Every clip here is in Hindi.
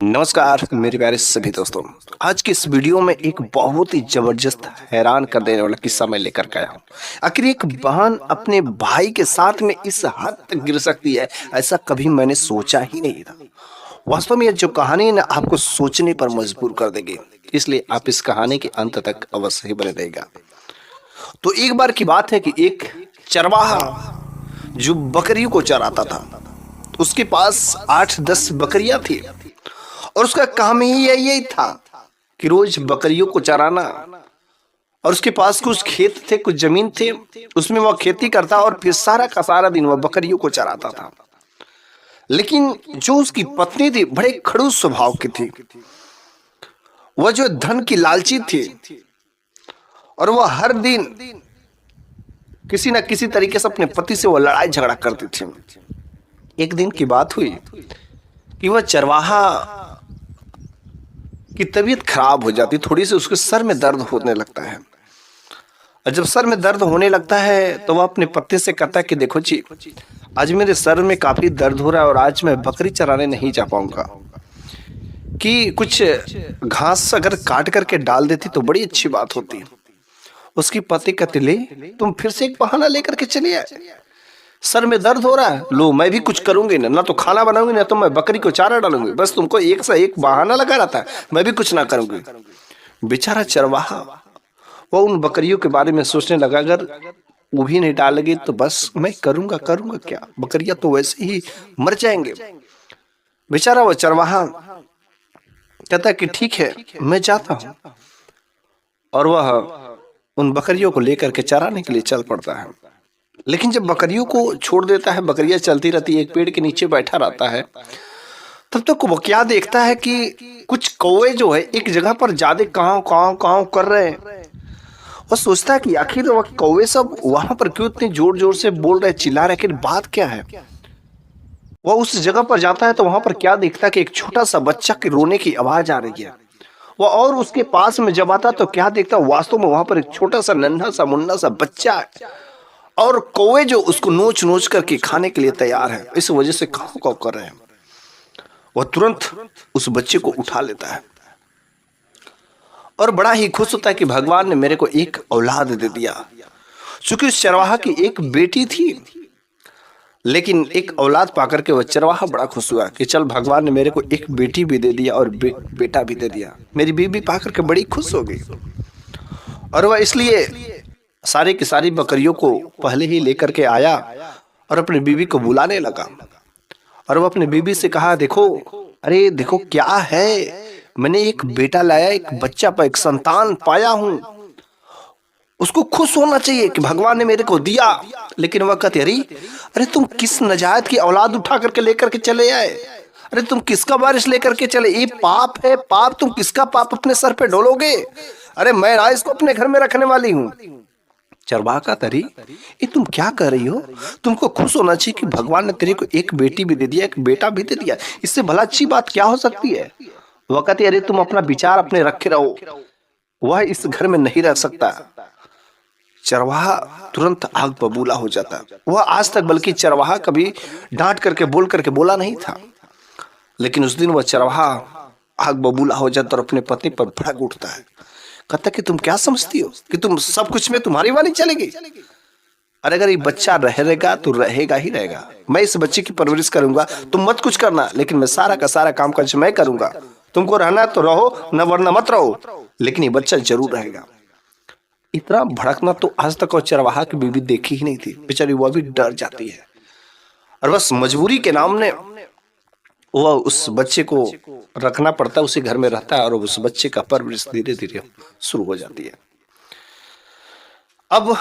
नमस्कार मेरे प्यारे सभी दोस्तों। आज की इस वीडियो में एक बहुत ही जबरदस्त हैरान कर देने वाला किस्सा मैं लेकर के आया हूँ। आखिर एक बहन अपने भाई के साथ में इस हद तक गिर सकती है, ऐसा कभी मैंने सोचा ही नहीं था। वास्तव में ये जो कहानी है ना, आपको सोचने पर मजबूर कर देगी, इसलिए आप इस कहानी के अंत तक अवश्य ही बने रहेगा। तो एक बार की बात है कि एक चरवाहा जो बकरियों को चराता था, उसके पास 8-10 बकरियां थी और उसका काम ही यही था कि रोज बकरियों को चराना। और उसके पास कुछ खेत थे, कुछ जमीन थे, उसमें वह खेती करता और फिर सारा का सारा दिन वह बकरियों को चराता था। लेकिन जो उसकी पत्नी थी, बड़े खड़ूस स्वभाव की थी। वह जो धन की लालची थी और वह हर दिन किसी न किसी तरीके से अपने पति से वह लड़ाई झगड़ा करती थी। एक दिन की बात हुई कि वह चरवाहा की तबीयत खराब हो जाती, थोड़ी सी उसके सर में दर्द होने लगता है। और जब सर में दर्द होने लगता है तो वह अपने पति से कहता है कि देखो जी, आज मेरे सर में काफी दर्द हो रहा है और आज मैं बकरी चराने नहीं जा पाऊंगा, कि कुछ घास अगर काट करके डाल देती तो बड़ी अच्छी बात होती। उसकी पति कहते, ले तुम फिर से एक बहाना लेकर के चली आए, सर में दर्द हो रहा है, लो मैं भी कुछ करूंगी ना तो खाना बनाऊंगी ना तो मैं बकरी को चारा डालूंगी, बस तुमको एक से एक बहाना लगा रहता है, मैं भी कुछ ना करूंगी। बेचारा चरवाहा वो उन बकरियों के बारे में सोचने लगा, अगर वो भी नहीं डालेगी तो बस मैं करूंगा क्या, बकरियां तो वैसे ही मर जाएंगे। बेचारा वो चरवाहा कहता है कि ठीक है मैं जाता हूं, और वह उन बकरियों को लेकर के चराने के लिए चल पड़ता है। लेकिन जब बकरियों को छोड़ देता है, बकरियां चलती रहती है, एक पेड़ के नीचे बैठा रहता है, तब तक वो क्या देखता है कि कुछ कौवे जो है एक जगह पर ज्यादा काव काव काव कर रहे हैं। वो सोचता है कि आखिर वो कौवे सब वहां पर क्यों इतने जोर जोर से बोल रहे, चिल्ला रहे, आखिर बात क्या है। वो उस जगह पर जाता है तो वहां पर क्या देखता है कि एक छोटा सा बच्चा के रोने की आवाज आ रही है। वो और उसके पास में जब आता तो क्या देखता, वास्तव में वहां पर एक छोटा सा नन्हा सा मुन्ना सा बच्चा है और कौवे जो उसको नोच नोच करके खाने के लिए तैयार है। इस वजह से काव काव कर रहे हैं। वह तुरंत उस बच्चे को उठा लेता है और बड़ा ही खुश होता है कि भगवान ने मेरे को एक औलाद दे दिया। चूंकि उस चरवाहा की एक बेटी थी, लेकिन एक औलाद पाकर के वह चरवाहा बड़ा खुश हुआ कि चल भगवान ने मेरे को एक बेटी भी दे दिया और बेटा भी दे दिया। मेरी बीबी पाकर के बड़ी खुश हो गई और वह इसलिए सारी की सारी बकरियों को पहले ही लेकर के आया और अपनी बीवी को बुलाने लगा। और वो अपनी बीवी से कहा, देखो, अरे देखो क्या है, मैंने एक बेटा लाया, एक बच्चा पर एक संतान पाया हूं, उसको खुश होना चाहिए कि भगवान ने मेरे को दिया। लेकिन वह कहती, अरे तुम किस नजायत की औलाद उठा करके लेकर के चले आए, अरे तुम किसका वारिस लेकर के चले, ये पाप है, पाप, तुम किसका पाप अपने सर पे डोलोगे, अरे मैं ना इसको अपने घर में रखने वाली हूँ। चरवाहा का तरी, ये तुम क्या कर रही हो, तुमको खुश होना चाहिए कि भगवान ने तेरे को एक बेटी भी दे दिया, एक बेटा भी दे दिया, इससे भला अच्छी बात क्या हो सकती है। वह कहती, अरे तुम अपना विचार अपने रखे रहो, वह इस घर में नहीं रह सकता। चरवाहा तुरंत आग बबूला हो जाता। वह आज तक बल्कि चरवाहा कभी डांट करके बोल करके बोला नहीं था, लेकिन उस दिन वह चरवाहा आग बबूला हो जाता और अपने पत्नी पर भड़क उठता है। कहता कि तुम क्या समझती हो कि तुम सब कुछ में तुम्हारी वाली चलेगी, अरे अगर ये बच्चा रहेगा तो रहेगा ही रहेगा, मैं इस बच्चे की परवरिश करूंगा, तुम मत कुछ करना, लेकिन मैं सारा का सारा काम काज मैं करूंगा, तुमको रहना तो रहो, न वरना मत रहो, लेकिन ये बच्चा जरूर रहेगा। इतना भड़कना तो आज तक और चरवाहा की बीवी देखी ही नहीं थी। बेचारी वह भी डर जाती है और बस मजबूरी के नाम ने वह उस बच्चे को रखना पड़ता है, उसी घर में रहता है और उस बच्चे का परवरिश धीरे धीरे शुरू हो जाती है। अब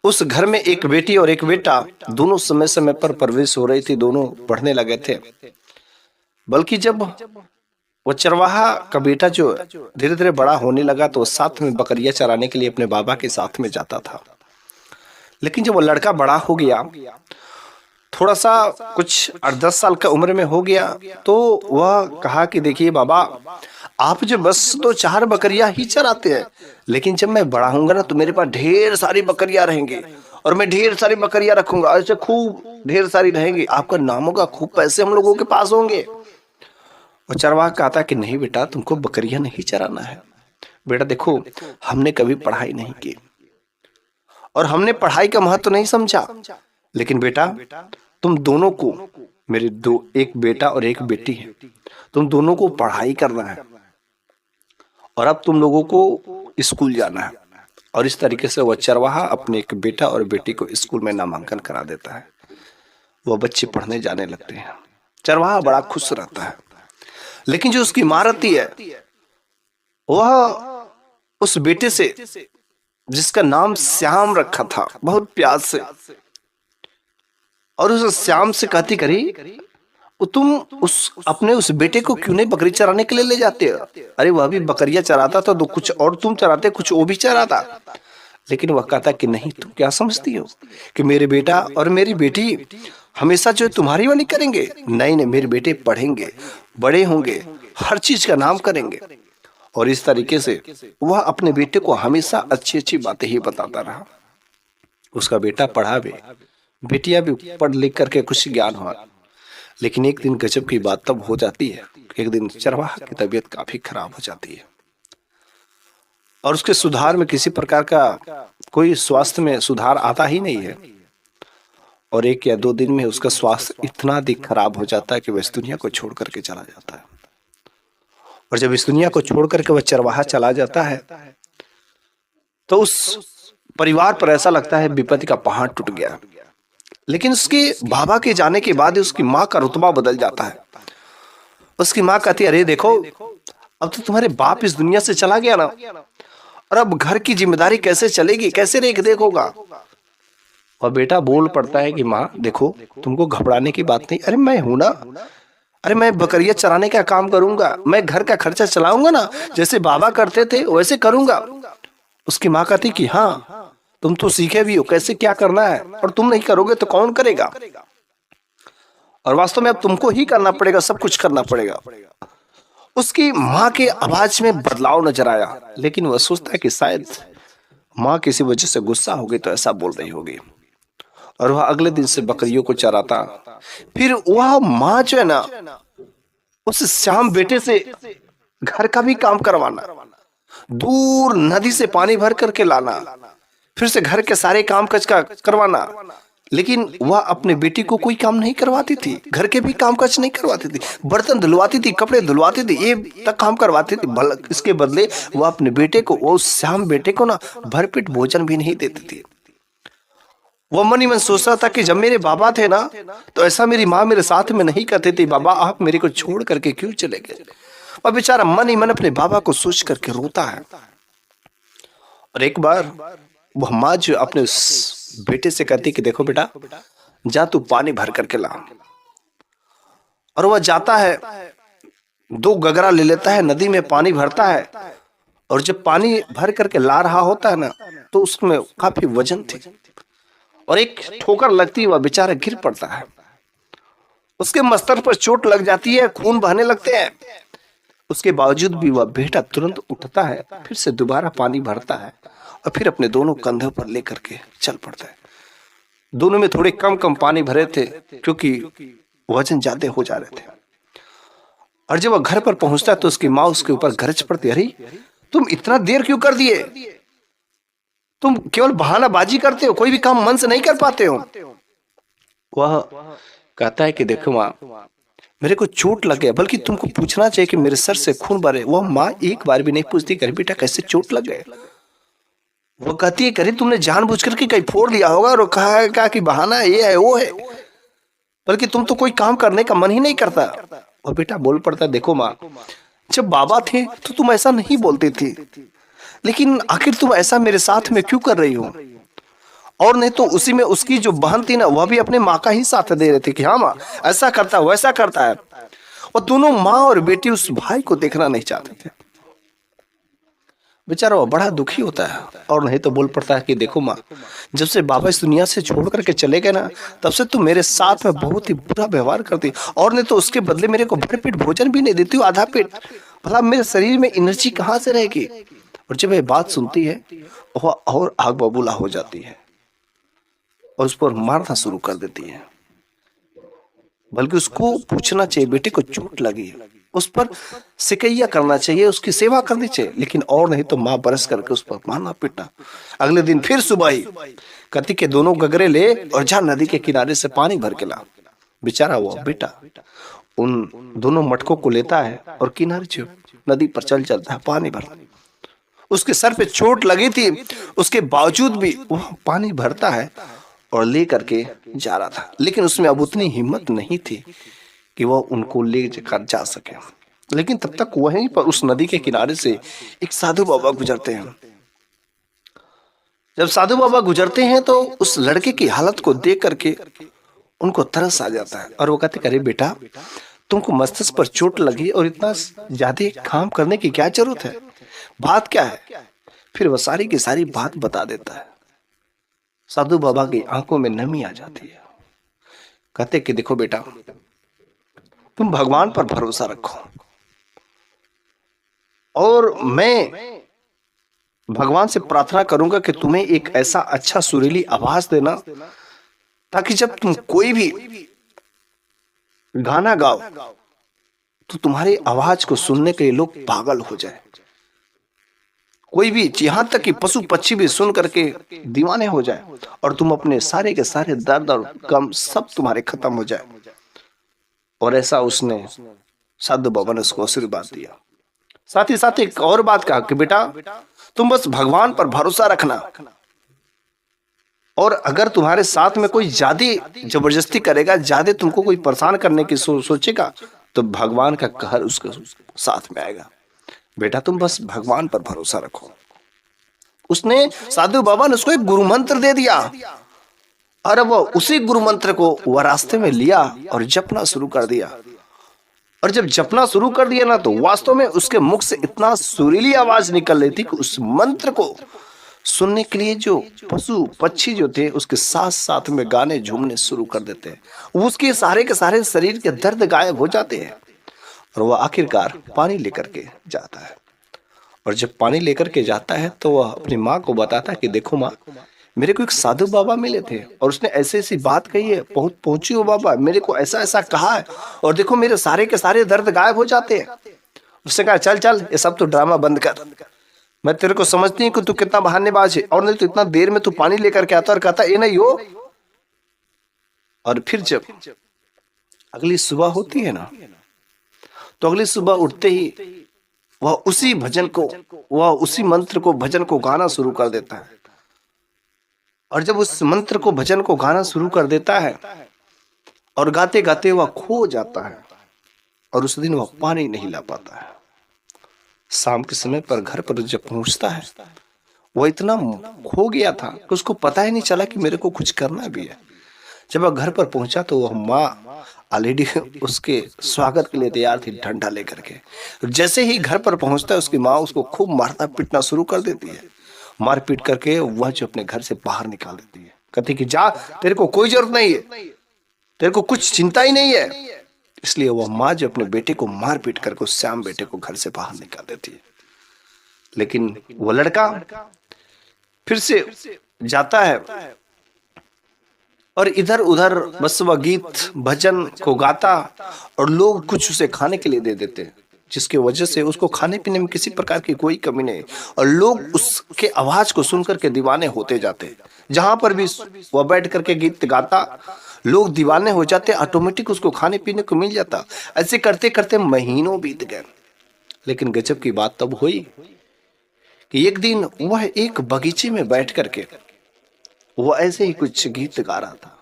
उस घर में एक बेटी और एक बेटा, दोनों समय समय पर परवरिश हो रही थी, दोनों पढ़ने लगे थे। बल्कि जब वो चरवाहा का बेटा जो धीरे धीरे बड़ा होने लगा तो साथ में बकरियां चराने के लिए अपने बाबा के साथ में जाता था। लेकिन जब वो लड़का बड़ा हो गया, थोड़ा सा कुछ 8-10 साल का उम्र में हो गया, तो वह कहा कि देखिए बाबा, आप जो बस तो 4 बकरियां ही चराते हैं, लेकिन जब मैं बड़ा होऊंगा ना तो मेरे पास ढेर सारी बकरियां रहेंगी और मैं ढेर सारी बकरियां रखूंगा, ऐसे खूब ढेर सारी रहेंगी, आपका नाम होगा, खूब पैसे हम लोगों के पास होंगे। और चरवाहा कहता है कि नहीं बेटा, तुमको बकरियां नहीं चराना है। बेटा देखो, हमने कभी पढ़ाई नहीं की और हमने पढ़ाई का महत्व नहीं समझा, लेकिन बेटा तुम दोनों को, मेरे दो, एक बेटा और एक बेटी है, तुम दोनों को पढ़ाई करना है और अब तुम लोगों को स्कूल जाना है। और इस तरीके से वह चरवाहा अपने एक बेटा और बेटी को स्कूल में नामांकन करा देता है। वह बच्चे पढ़ने जाने लगते हैं। चरवाहा बड़ा खुश रहता है, लेकिन जो उसकी माँ रहती है वह उस बेटे से, जिसका नाम श्याम रखा था, बहुत प्यार से, और उस श्याम से कहती, करी तुम उस बेटे को क्यों नहीं बकरी चराने के लिए ले जाते हो? अरे वह भी बकरियां चराता था तो कुछ और तुम चराते, कुछ वो भी चराता। लेकिन वह कहता कि नहीं, तुम क्या समझती हो कि मेरे बेटा और मेरी बेटी हमेशा जो तुम्हारी वाली करेंगे? नहीं नहीं, मेरे बेटे पढ़ेंगे, बड़े होंगे, हर चीज का नाम करेंगे। और इस तरीके से वह अपने बेटे को हमेशा अच्छी अच्छी बातें ही बताता रहा। उसका बेटा पढ़ा भी, बेटियां भी पढ़ लिख करके कुछ ज्ञान हुआ। लेकिन एक दिन गजब की बात तब हो जाती है, एक दिन चरवाहा की तबीयत काफी खराब हो जाती है और उसके सुधार में किसी प्रकार का कोई स्वास्थ्य में सुधार आता ही नहीं है। और 1 या 2 दिन में उसका स्वास्थ्य इतना अधिक खराब हो जाता है कि वह इस दुनिया को छोड़ करके चला जाता है। और जब इस दुनिया को छोड़ करके वह चरवाहा चला जाता है तो उस परिवार पर ऐसा लगता है विपत्ति का पहाड़ टूट गया। लेकिन उसके बाबा के जाने के बाद उसकी माँ का रुतबा बदल जाता है। उसकी माँ कहती है, अरे देखो, अब तो तुम्हारे बाप इस दुनिया से चला गया ना, और अब घर की जिम्मेदारी कैसे चलेगी, कैसे रेख देखोगा? और बेटा बोल पड़ता है कि माँ देखो, तुमको घबराने की बात नहीं, अरे मैं हूं ना, अरे मैं बकरियां चराने का काम करूंगा, मैं घर का खर्चा चलाऊंगा ना, जैसे बाबा करते थे वैसे करूंगा। उसकी माँ कहती कि हाँ, तुम तो सीखे भी हो कैसे क्या करना है, और तुम नहीं करोगे तो कौन करेगा? और वास्तव में अब तुमको ही करना पड़ेगा, सब कुछ करना पड़ेगा। उसकी माँ के आवाज में बदलाव नजर आया, लेकिन वह सोचता है कि शायद माँ किसी वजह से गुस्सा हो गई तो ऐसा बोल रही होगी। और वह अगले दिन से बकरियों को चराता। फिर वह माँ जो है ना, उस श्याम बेटे से घर का भी काम करवाना, दूर नदी से पानी भर करके लाना, फिर से घर के सारे काम काज का करवाना। लेकिन वह अपने बेटी को कोई काम नहीं करवाती थी, घर के भी काम काज नहीं करवाती थी, बर्तन धुलवाती थी, कपड़े धुलवाती थी, ये तक काम करवाती थी। इसके बदले वह अपने बेटे को, वो श्याम बेटे को ना भरपेट भोजन भी नहीं देती थी। वो मन ही मन सोचता था कि जब मेरे बाबा थे ना, तो ऐसा मेरी माँ मेरे साथ में नहीं करती थी। बाबा आप मेरे को छोड़ करके क्यों चले गए? और बेचारा मन ही मन अपने बाबा को सोच करके रोता है। और एक बार वह माँ जो अपने बेटे से कहती कि देखो बेटा, जा तू पानी भर करके ला। और वह जाता है, 2 गगरा ले लेता है, नदी में पानी भरता है, और जब पानी भर करके ला रहा होता है ना, तो उसमें काफी वजन थी, और एक ठोकर लगती है, वह बेचारा गिर पड़ता है। उसके मस्तक पर चोट लग जाती है, खून बहने लगते हैं। उसके बावजूद भी वह बेटा तुरंत उठता है, फिर से दोबारा पानी भरता है, और फिर अपने दोनों कंधों पर लेकर के चल पड़ता है। दोनों में थोड़े कम कम पानी भरे थे, क्योंकि वजन ज्यादा हो जा रहे थे। और जब वह घर पर पहुंचता है तो उसकी माँ उसके ऊपर गरज पड़ती, अरे तुम इतना देर क्यों कर दिए? तुम केवल बहानाबाजी करते हो, कोई भी काम मन से नहीं कर पाते हो। वह कहता है कि देखो माँ, मेरे को चोट लग गया, बल्कि तुमको पूछना चाहिए कि मेरे सर से खून बहे। वह माँ एक बार भी नहीं पूछती कि बेटा कैसे चोट लग गए। वो कहती है, करे तुमने जानबूझ करके कहीं फोड़ लिया होगा और कहा कि बहाना है, ये है वो है, बल्कि तुम तो कोई काम करने का मन ही नहीं करता। और बेटा बोल पड़ता, देखो माँ, जब बाबा थे तो तुम ऐसा नहीं बोलती थी, लेकिन आखिर तुम ऐसा मेरे साथ में क्यों कर रही हो? और नहीं तो उसी में उसकी जो बहन थी ना, वह भी अपने माँ का ही साथ दे रहे थे कि हाँ माँ ऐसा करता है वैसा करता है। और दोनों माँ और बेटी उस भाई को देखना नहीं चाहते थे। बेचारा वो बड़ा दुखी होता है। और नहीं तो बोल पड़ता है कि देखो माँ, जब से बाबा इस दुनिया से छोड़ करके चले गए ना, तब से तुम मेरे साथ में बहुत ही बुरा व्यवहार करती, और नहीं तो उसके बदले मेरे को भरपेट भोजन भी नहीं देती हो, आधा पेट। भला मेरे शरीर में एनर्जी कहाँ से रहेगी? और जब ये बात सुनती है वह और आग बबूला हो जाती है और उस पर मारना शुरू कर देती है। बल्कि उसको पूछना चाहिए, बेटे को चोट लगी, उस पर सिकैया करना चाहिए, उसकी सेवा करनी चाहिए, लेकिन और नहीं तो माँ बरस करके उस पर मारना पीटना। अगले दिन फिर सुबह ही कहती के दोनों गगरे ले और जा नदी के किनारे से पानी भर के ला। बेचारा वो बेटा उन दोनों मटकों को लेता है और किनारे से नदी पर चल चलता है पानी भर। उसके सर पे चोट लगी थी, उसके बावजूद भी वह पानी भरता है और ले करके जा रहा था, लेकिन उसमें अब उतनी हिम्मत नहीं थी कि वह उनको ले कर जा सके। लेकिन तब तक वहीं पर उस नदी के किनारे से एक साधु बाबा गुजरते हैं। जब साधु बाबा गुजरते हैं तो उस लड़के की हालत को देख करके उनको तरस आ जाता है और वो कहते अरे बेटा, तुमको मस्तिष्क पर चोट लगी और इतना ज्यादा काम करने की क्या जरूरत है, बात क्या है? फिर वह सारी की सारी बात बता देता है। साधु बाबा की आंखों में नमी आ जाती है। कहते कि देखो बेटा, तुम भगवान पर भरोसा रखो और मैं भगवान से प्रार्थना करूंगा कि तुम्हें एक ऐसा अच्छा सुरीली आवाज देना, ताकि जब तुम कोई भी गाना गाओ तो तुम्हारी आवाज को सुनने के लिए लोग पागल हो जाए। कोई भी, यहां तक कि पशु पक्षी भी सुन करके दीवाने हो जाए और तुम अपने सारे के सारे दर्द और गम सब तुम्हारे खत्म हो जाए। और ऐसा उसने साधु बाबा ने उसको आशीर्वाद दिया। साथ ही साथ एक और बात कहा कि बेटा, तुम बस भगवान पर भरोसा रखना, और अगर तुम्हारे साथ में कोई ज्यादा जबरदस्ती करेगा, ज्यादा तुमको कोई परेशान करने की सोचेगा, तो भगवान का कहर उसके साथ में आएगा। बेटा तुम बस भगवान पर भरोसा रखो। उसने, साधु बाबा ने उसको एक गुरु मंत्र दे दिया और वो उसी गुरु मंत्र को वह रास्ते में लिया और जपना शुरू कर दिया। और जब जपना शुरू कर दिया ना, तो वास्तव में उसके मुख से इतना सुरीली आवाज निकल रही थी कि उस मंत्र को सुनने के लिए जो पशु पक्षी जो थे उसके साथ साथ में गाने झूमने शुरू कर देते हैं। उसके सारे के सारे शरीर के दर्द गायब हो जाते हैं और वह आखिरकार पानी लेकर के जाता है। और जब पानी लेकर के जाता है तो वह अपनी माँ को बताता है कि देखो माँ, मेरे को एक साधु बाबा मिले थे और उसने ऐसी ऐसी बात कही है, बहुत पहुंची हो बाबा, मेरे को ऐसा ऐसा कहा है और देखो मेरे सारे के सारे दर्द गायब हो जाते हैं। उसने कहा चल चल, ये सब तो ड्रामा बंद कर, मैं तेरे को समझती हूँ कि तू कितना बहानेबाज है, और नहीं तो इतना देर में तू पानी लेकर के आता और कहता ये नहीं हो। और फिर जब अगली सुबह होती है ना, तो अगली सुबह उठते ही वह उसी भजन को, वह उसी मंत्र को, भजन को गाना शुरू कर देता है। और जब उस मंत्र को, भजन को गाना शुरू कर देता है और गाते गाते वह खो जाता है और उस दिन वह पानी नहीं ला पाता है। शाम के समय पर घर पर जब पहुंचता है, वह इतना खो गया था कि उसको पता ही नहीं चला कि मेरे को कुछ करना भी है। जब वह घर पर पहुंचा तो वह माँ ऑलरेडी उसके स्वागत के लिए तैयार थी, डंडा लेकर के। जैसे ही घर पर पहुंचता है, उसकी माँ उसको खूब मारना पीटना शुरू कर देती है। मार पीट करके वह जो अपने घर से बाहर निकाल देती है, कहती कि जा, तेरे को कोई जरूरत नहीं है, तेरे को कुछ चिंता ही नहीं है। इसलिए वह माँ जो अपने बेटे को मार पीट करके उस श्याम बेटे को घर से बाहर निकाल देती है। लेकिन वह लड़का फिर से जाता है और इधर उधर बस वह गीत भजन को गाता और लोग कुछ उसे खाने के लिए दे देते, जिसकी वजह से उसको खाने पीने में किसी प्रकार की कोई कमी नहीं, और लोग उसके आवाज को सुनकर के दीवाने होते जाते। जहां पर भी वह बैठ करके गीत गाता, लोग दीवाने हो जाते, ऑटोमेटिक उसको खाने पीने को मिल जाता। ऐसे करते करते महीनों बीत गए। लेकिन गजब की बात तब हुई कि एक दिन वह एक बगीचे में बैठ करके वह ऐसे ही कुछ गीत गा रहा था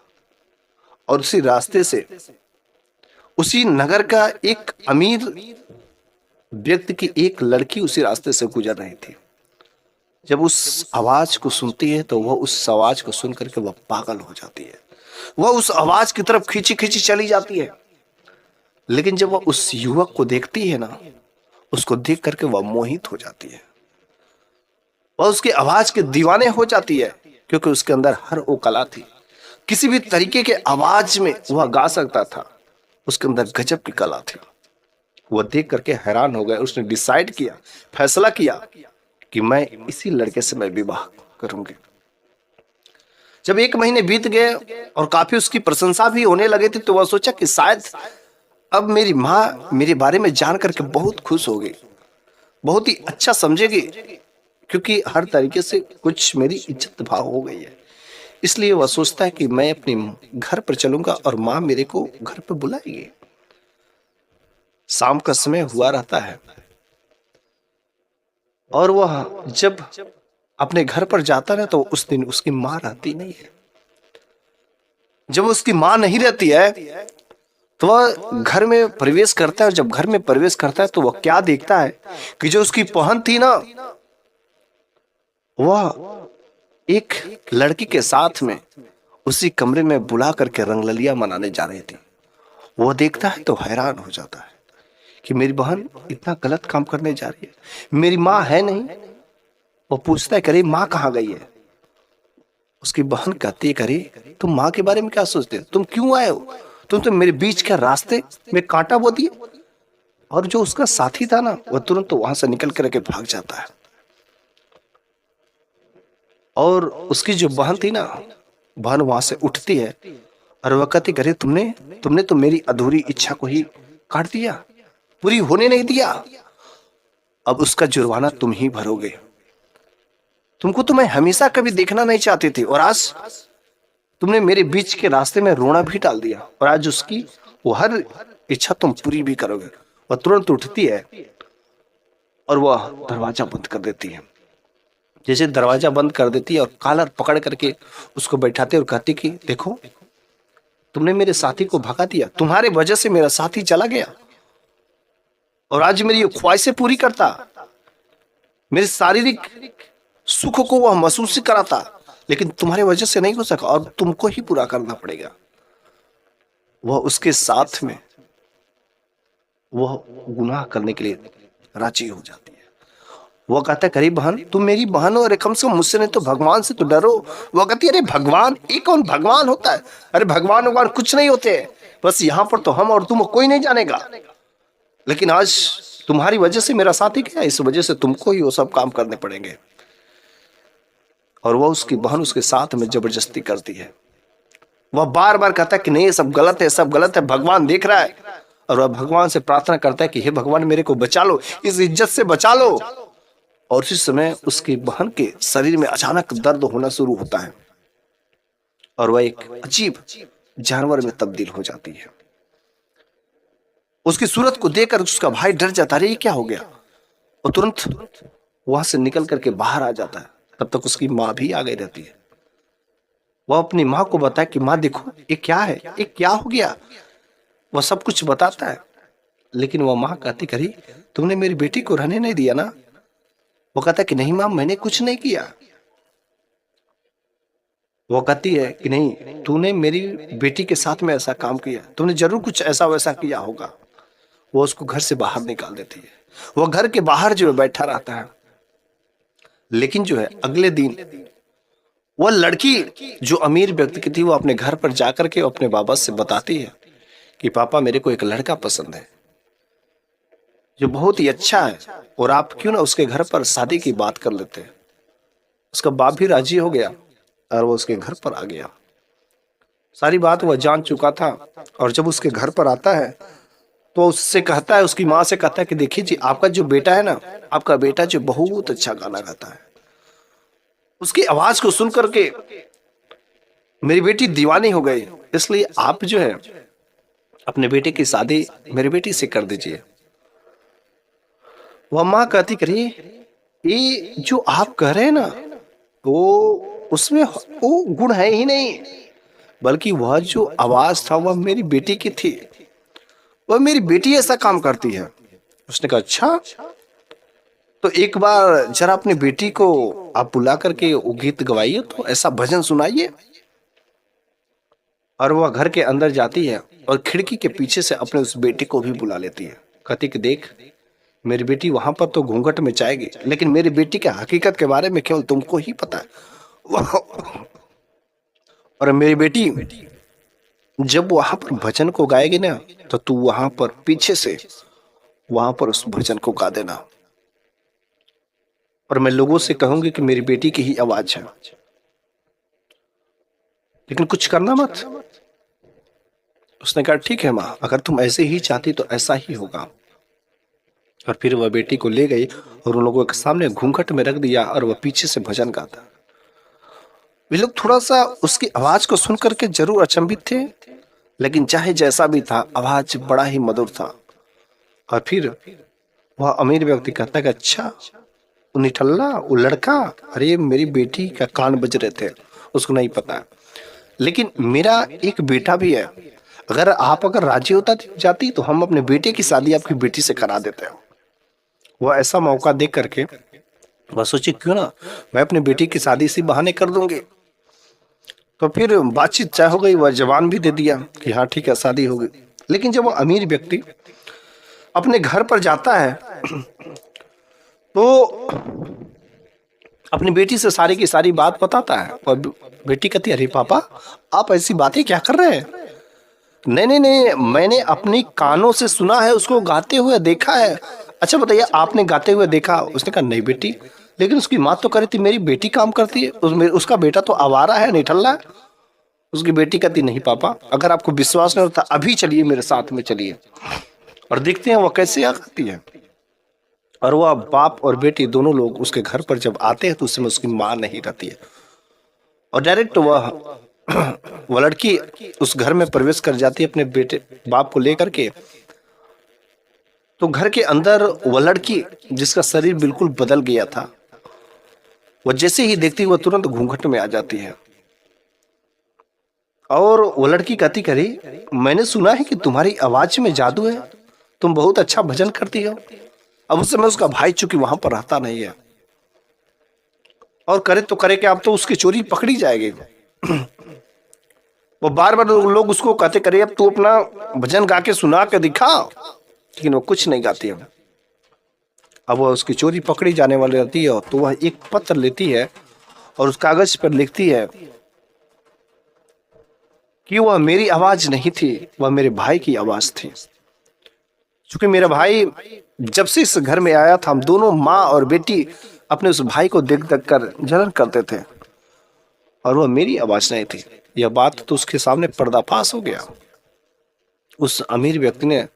और उसी रास्ते से, उसी नगर का एक अमीर व्यक्ति की एक लड़की उसी रास्ते से गुजर रही थी। जब उस आवाज को सुनती है तो वह उस आवाज को सुन करके वह पागल हो जाती है। वह उस आवाज की तरफ खींची खींची चली जाती है। लेकिन जब वह उस युवक को देखती है ना, उसको देख करके वह मोहित हो जाती है। वह उसकी आवाज के दीवाने हो जाती है, क्योंकि उसके अंदर हर वो कला थी। किसी भी तरीके के आवाज में वह गा सकता था, उसके अंदर गजब की कला थी। वह देख करके हैरान हो गया। उसने डिसाइड किया, फैसला किया कि मैं इसी लड़के से मैं विवाह करूंगी। जब 1 महीने बीत गए और काफी उसकी प्रशंसा भी होने लगे थे, तो वह सोचा कि शायद अब मेरी माँ मेरे बारे में जान करके बहुत खुश हो गई, बहुत ही अच्छा समझेगी, क्योंकि हर तरीके से कुछ मेरी इज्जत भाव हो गई है। इसलिए वह सोचता है कि मैं अपने घर पर चलूंगा और माँ मेरे को घर पर बुलाएगी। शाम का समय हुआ रहता है और वह जब अपने घर पर जाता है तो उस दिन उसकी माँ रहती नहीं है। जब उसकी माँ नहीं रहती है तो वह घर में प्रवेश करता है, और जब घर में प्रवेश करता है तो वह क्या देखता है कि जो उसकी बहन थी ना, वह एक लड़की के साथ में उसी कमरे में बुला करके रंगललिया मनाने जा रही थी। वह देखता है तो हैरान हो जाता है कि मेरी बहन इतना गलत काम करने जा रही है, मेरी माँ है नहीं। वो पूछता है, करे माँ कहाँ गई है? उसकी बहन कहती है, करे तुम माँ के बारे में क्या सोचते हो, तुम क्यों आए हो, तुम तो मेरे बीच के रास्ते में कांटा बो दिए। और जो उसका साथी था ना, वह तुरंत तो वहां से निकल करके भाग जाता है। और उसकी जो बहन थी ना, बहन वहां से उठती है और वह कहती, करे तुमने तुमने तो मेरी अधूरी इच्छा को ही काट दिया, पूरी होने नहीं दिया। अब उसका जुर्माना तुम ही भरोगे। तुमको तो मैं हमेशा कभी देखना नहीं चाहती थी, और आज तुमने मेरे बीच के रास्ते में रोना भी डाल दिया, और आज उसकी वो हर इच्छा तुम पूरी भी करोगे। वह तुरंत उठती है और वह दरवाजा बंद कर देती है। जैसे दरवाजा बंद कर देती है और कॉलर पकड़ करके उसको बैठाते और कहती कि देखो, तुमने मेरे साथी को भगा दिया, तुम्हारे वजह से मेरा साथी चला गया, और आज मेरी ये ख्वाहिशें पूरी करता, मेरे शारीरिक सुख को वह महसूस कराता, लेकिन तुम्हारे वजह से नहीं हो सका और तुमको ही पूरा करना पड़ेगा। वह उसके साथ में वह गुनाह करने के लिए राजी हो जाती है। वो कहता है, करीब बहन, तुम मेरी बहन हो, अरे कम से कम मुझसे नहीं तो भगवान से तो डरो। वो कहती है, अरे भगवान, ये कौन भगवान होता है? अरे भगवान कुछ नहीं होते, बस यहाँ पर तो हम और तुम, कोई नहीं जानेगा। लेकिन आज तुम्हारी वजह से मेरा साथी गया, इस वजह से तुमको ही वो सब काम करने पड़ेंगे। और वह उसकी बहन उसके साथ में जबरदस्ती करती है। वह बार बार कहता है कि नहीं, ये सब गलत है, सब गलत है, भगवान देख रहा है। और वह भगवान से प्रार्थना करता है कि हे भगवान, मेरे को बचा लो, इस इज्जत से बचा लो। और उसी समय उसकी बहन के शरीर में अचानक दर्द होना शुरू होता है और वह एक अजीब जानवर में तब्दील हो जाती है। उसकी सूरत को देखकर उसका भाई डर जाता है, ये क्या हो गया? वो तुरंत वहां से निकल करके बाहर आ जाता है। तब तक उसकी माँ भी आ गई रहती है। वह अपनी माँ को बताया कि माँ देखो, ये क्या है, ये क्या हो गया। वह सब कुछ बताता है, लेकिन वह माँ कहती, करी तुमने मेरी बेटी को रहने नहीं दिया ना। वो कहता है कि नहीं माँ, मैंने कुछ नहीं किया। वो कहती है कि नहीं, तूने मेरी बेटी के साथ में ऐसा काम किया, तुमने जरूर कुछ ऐसा वैसा किया होगा। वो उसको घर से बाहर निकाल देती है। वो घर के बाहर जो बैठा रहता है। लेकिन जो है अगले दिन वह लड़की जो अमीर व्यक्ति की थी, वो अपने घर पर जाकर के अपने बाबा से बताती है कि पापा, मेरे को एक लड़का पसंद है जो बहुत ही अच्छा है, और आप क्यों ना उसके घर पर शादी की बात कर लेते हैं। उसका बाप भी राजी हो गया और वो उसके घर पर आ गया। सारी बात वह जान चुका था। और जब उसके घर पर आता है तो उससे कहता है, उसकी माँ से कहता है कि देखिए जी, आपका जो बेटा है ना, आपका बेटा जो बहुत अच्छा गाना गाता है, उसकी आवाज को सुन करके मेरी बेटी दीवानी हो गई, इसलिए आप जो है अपने बेटे की शादी मेरी बेटी से कर दीजिए। वह माँ कहती, करिए ये जो आप कह रहे हैं ना, वो उसमें वो गुण है ही नहीं, बल्कि वह जो आवाज था वह मेरी बेटी की थी, वह मेरी बेटी ऐसा काम करती है। उसने कहा, अच्छा, तो एक बार जरा अपनी बेटी को आप बुला करके वो गीत गवाइए, तो ऐसा भजन सुनाइए। और वह घर के अंदर जाती है और खिड़की के पीछे से अपने उस बेटी को भी बुला लेती है। कहती कि देख, मेरी बेटी वहां पर तो घूंघट में जाएगी, लेकिन मेरी बेटी के हकीकत के बारे में केवल तुमको ही पता है। और मेरी बेटी जब वहां पर भजन को गाएगी ना, तो तू वहां पर पीछे से वहां पर उस भजन को गा देना, और मैं लोगों से कहूंगी कि मेरी बेटी की ही आवाज है, लेकिन कुछ करना मत। उसने कहा ठीक है माँ, अगर तुम ऐसे ही चाहती तो ऐसा ही होगा। और फिर वह बेटी को ले गई और उन लोगों के सामने घूंघट में रख दिया और वह पीछे से भजन गाता। वे लोग थोड़ा सा उसकी आवाज को सुन करके जरूर अचंभित थे, लेकिन चाहे जैसा भी था आवाज बड़ा ही मधुर था। और फिर वह अमीर व्यक्ति कहता है कि अच्छा, वो निठल्ला, वो लड़का, अरे मेरी बेटी का कान बज रहे थे, उसको नहीं पता। लेकिन मेरा एक बेटा भी है, अगर राजी होता जाती तो हम अपने बेटे की शादी आपकी बेटी से करा देते हैं। वह ऐसा मौका देख करके वह सोची क्यों ना मैं अपनी बेटी की शादी इसी बहाने कर दूंगी। तो फिर बातचीत तय हो गई, वह जवान भी दे दिया कि हाँ ठीक है शादी होगी। लेकिन जब वो अमीर व्यक्ति अपने घर पर जाता है तो अपनी बेटी से सारी की सारी बात बताता है। और बेटी कहती है अरे पापा, आप ऐसी बातें क्या कर रहे हैं? नहीं नहीं नहीं, मैंने अपनी कानों से सुना है, उसको गाते हुए देखा है। अच्छा बताइए, आपने गाते हुए देखा? उसने कहा नहीं बेटी, लेकिन उसकी माँ तो कह रही थी मेरी बेटी काम करती है, उसका बेटा तो आवारा है, निठल्ला है। उसकी बेटी कहती नहीं पापा, अगर आपको विश्वास नहीं होता अभी चलिए मेरे साथ में, चलिए और देखते हैं वो कैसे आती है। और वह बाप और बेटी दोनों लोग उसके घर पर जब आते हैं तो उसमें उसकी माँ नहीं रहती है, और डायरेक्ट वह लड़की उस घर में प्रवेश कर जाती है अपने बेटे बाप को लेकर के। तो घर के अंदर वह लड़की जिसका शरीर बिल्कुल बदल गया था, वह जैसे ही देखती वह तुरंत घूंघट में आ जाती है। और वो लड़की कहती करी मैंने सुना है कि तुम्हारी आवाज में जादू है, तुम बहुत अच्छा भजन करती हो। अब उस समय उसका भाई चूंकि वहां पर रहता नहीं है, और करे तो करे कि अब तो उसकी चोरी पकड़ी जाएगी। वो बार बार लोग उसको कहते करे अब तू अपना भजन गा के सुना के दिखा, लेकिन वो कुछ नहीं गाती है। अब वह उसकी चोरी पकड़ी जाने वाली रहती है, तो वह एक पत्र लेती है और उस कागज पर लिखती है कि वह मेरी आवाज नहीं थी, वह मेरे भाई की आवाज थी। क्योंकि मेरा भाई जब से इस घर में आया था, हम दोनों माँ और बेटी अपने उस भाई को देख देख कर जलन करते थे, और वह मेरी आवाज नहीं थी। यह बात तो उसके सामने पर्दाफाश हो गया। उस अमीर व्यक्ति ने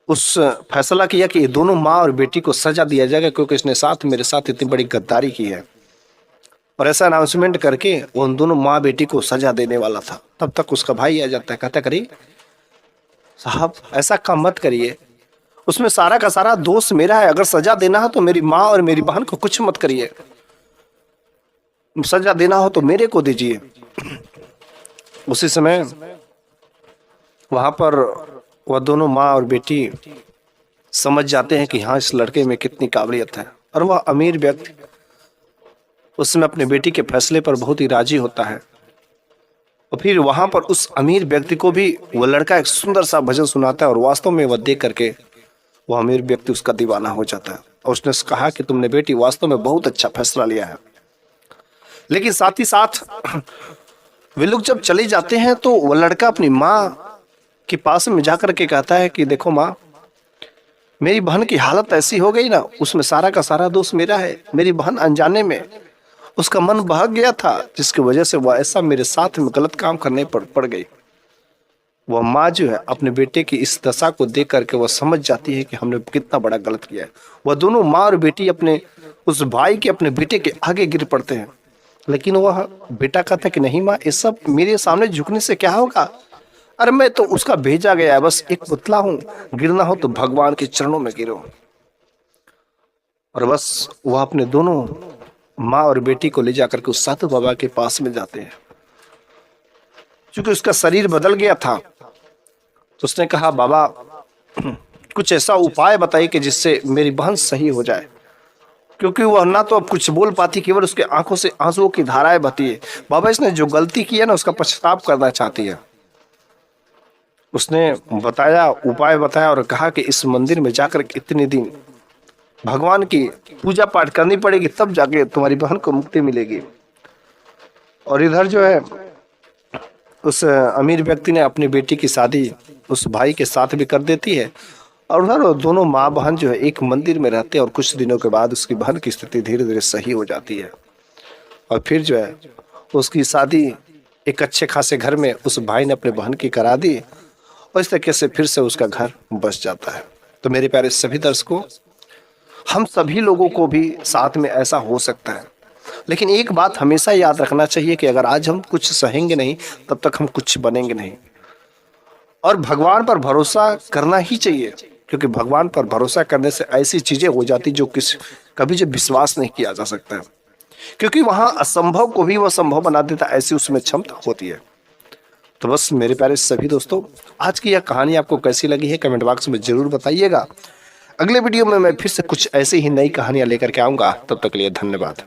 उस फैसला किया कि ये दोनों माँ और बेटी को सजा दिया जाएगा, क्योंकि इसने साथ मेरे साथ इतनी बड़ी गद्दारी की है। और ऐसा अनाउंसमेंट करके वो उन दोनों माँ बेटी को सजा देने वाला था। तब तक उसका भाई आ जाता है, कहता करिए साहब ऐसा काम मत करिए, उसमें सारा का सारा दोष मेरा है। अगर सजा देना है तो मेरी माँ और मेरी बहन को कुछ मत करिए, सजा देना हो तो मेरे को दीजिए। उसी समय वहां पर वह दोनों माँ और बेटी समझ जाते हैं कि हाँ इस लड़के में कितनी काबिलियत है। और वह अमीर व्यक्ति उसमें अपने बेटी के फैसले पर बहुत ही राजी होता है। और फिर वहां पर उस अमीर व्यक्ति को भी वह लड़का एक सुंदर सा भजन सुनाता है, और वास्तव में वह देख करके वह अमीर व्यक्ति उसका दीवाना हो जाता है। और उसने कहा कि तुमने बेटी वास्तव में बहुत अच्छा फैसला लिया है। लेकिन साथ ही साथ वे लोग जब चले जाते हैं तो वह लड़का अपनी माँ के पास में जाकर के कहता है कि देखो माँ, मेरी बहन की हालत ऐसी हो गई ना, उसमें सारा का सारा दोष मेरा है। मेरी बहन अनजाने में उसका मन बहक गया था, जिसकी वजह से वह ऐसा मेरे साथ में गलत काम करने पर पड़ गई। वह माँ जो है अपने बेटे की इस दशा को देख करके वह समझ जाती है कि हमने कितना बड़ा गलत किया है। वह दोनों माँ और बेटी अपने उस भाई के अपने बेटे के आगे गिर पड़ते हैं। लेकिन वह बेटा कहता है कि नहीं माँ, ये सब मेरे सामने झुकने से क्या होगा? अरे मैं तो उसका भेजा गया है, बस एक पुतला हूं, गिरना हो तो भगवान के चरणों में गिरो। और बस वह अपने दोनों माँ और बेटी को ले जाकर के उस साधु बाबा के पास में जाते हैं। क्योंकि उसका शरीर बदल गया था, तो उसने कहा बाबा कुछ ऐसा उपाय बताइए कि जिससे मेरी बहन सही हो जाए, क्योंकि वह ना तो अब कुछ बोल पाती, केवल उसके आंखों से आंसुओं की धाराएं बहती है। बाबा इसने जो गलती की है ना उसका पश्चाताप करना चाहती है। उसने बताया, उपाय बताया और कहा कि इस मंदिर में जाकर इतने दिन भगवान की पूजा पाठ करनी पड़ेगी, तब जाके तुम्हारी बहन को मुक्ति मिलेगी। और इधर जो है उस अमीर व्यक्ति ने अपनी बेटी की शादी उस भाई के साथ भी कर देती है, और उधर दोनों माँ बहन जो है एक मंदिर में रहते हैं। और कुछ दिनों के बाद उसकी बहन की स्थिति धीरे धीरे सही हो जाती है, और फिर जो है उसकी शादी एक अच्छे खासे घर में उस भाई ने अपने बहन की करा दी और इस तरीके से फिर से उसका घर बस जाता है। तो मेरे प्यारे सभी दर्शकों, हम सभी लोगों को भी साथ में ऐसा हो सकता है, लेकिन एक बात हमेशा याद रखना चाहिए कि अगर आज हम कुछ सहेंगे नहीं तब तक हम कुछ बनेंगे नहीं। और भगवान पर भरोसा करना ही चाहिए, क्योंकि भगवान पर भरोसा करने से ऐसी चीजें हो जाती जो कभी जो विश्वास नहीं किया जा सकता है, क्योंकि वहां असंभव को भी वह संभव बना देता, ऐसी उसमें क्षमता होती है। तो बस मेरे प्यारे सभी दोस्तों, आज की यह कहानी आपको कैसी लगी है कमेंट बॉक्स में जरूर बताइएगा। अगले वीडियो में मैं फिर से कुछ ऐसी ही नई कहानियां लेकर के आऊंगा। तब तक के लिए धन्यवाद।